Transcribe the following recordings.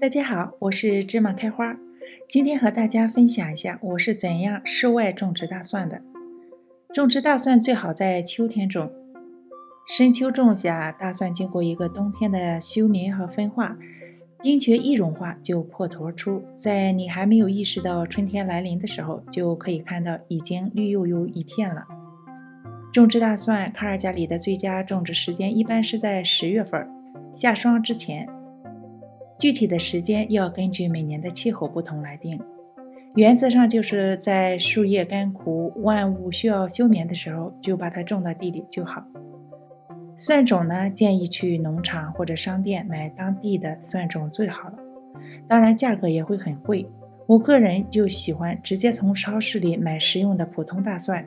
大家好，我是芝麻开花。今天和大家分享一下我是怎样室外种植大蒜的。种植大蒜最好在秋天种，深秋种下，大蒜经过一个冬天的休眠和分化，冰雪一融化就破坨出，在你还没有意识到春天来临的时候，就可以看到已经绿油油一片了。种植大蒜，卡尔加里的最佳种植时间一般是在10月份，下霜之前。具体的时间要根据每年的气候不同来定，原则上就是在树叶干枯、万物需要休眠的时候，就把它种到地里就好。蒜种呢，建议去农场或者商店买当地的蒜种最好了，当然价格也会很贵。我个人就喜欢直接从超市里买食用的普通大蒜。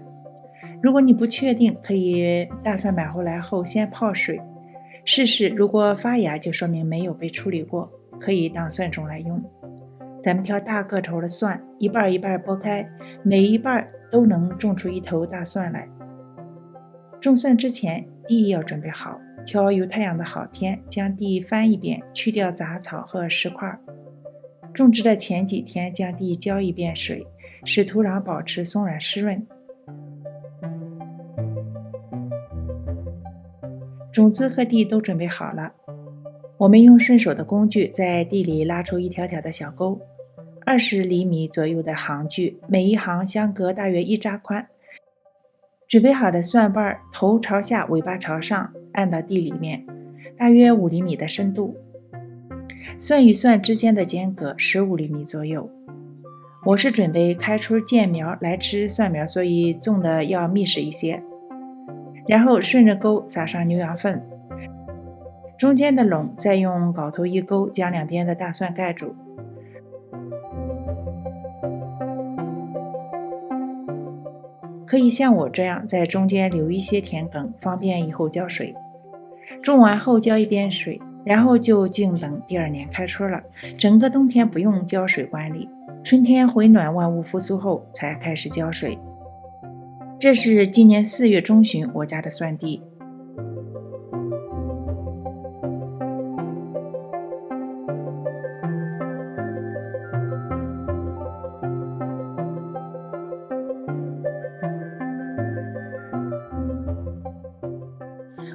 如果你不确定，可以大蒜买回来后先泡水，试试，如果发芽就说明没有被处理过，可以当蒜种来用。咱们挑大个头的蒜，一半一半剥开，每一半都能种出一头大蒜来。种蒜之前，地要准备好，挑有太阳的好天，将地翻一遍，去掉杂草和石块。种植的前几天将地浇一遍水，使土壤保持松软湿润。种子和地都准备好了，我们用顺手的工具在地里拉出一条条的小沟，20厘米左右的行距，每一行相隔大约1扎宽。准备好的蒜瓣头朝下，尾巴朝上，按到地里面，大约5厘米的深度。蒜与蒜之间的间隔15厘米左右。我是准备开春见苗来吃蒜苗，所以种的要密实一些。然后顺着沟撒上牛羊粪，中间的垄再用镐头一勾，将两边的大蒜盖住。可以像我这样在中间留一些田埂，方便以后浇水。种完后浇一遍水，然后就静等第2年开春了。整个冬天不用浇水管理，春天回暖万物复苏后才开始浇水。这是今年4月中旬我家的蒜地。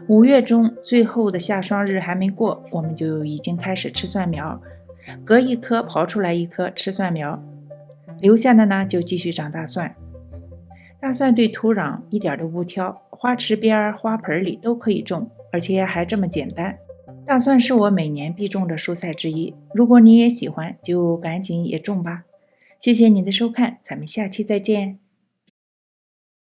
5月中最后的下霜日还没过，我们就已经开始吃蒜苗，隔一颗刨出来一颗吃蒜苗，留下的呢就继续长大蒜。大蒜对土壤一点都不挑，花池边、花盆里都可以种，而且还这么简单。大蒜是我每年必种的蔬菜之一，如果你也喜欢，就赶紧也种吧。谢谢你的收看，咱们下期再见。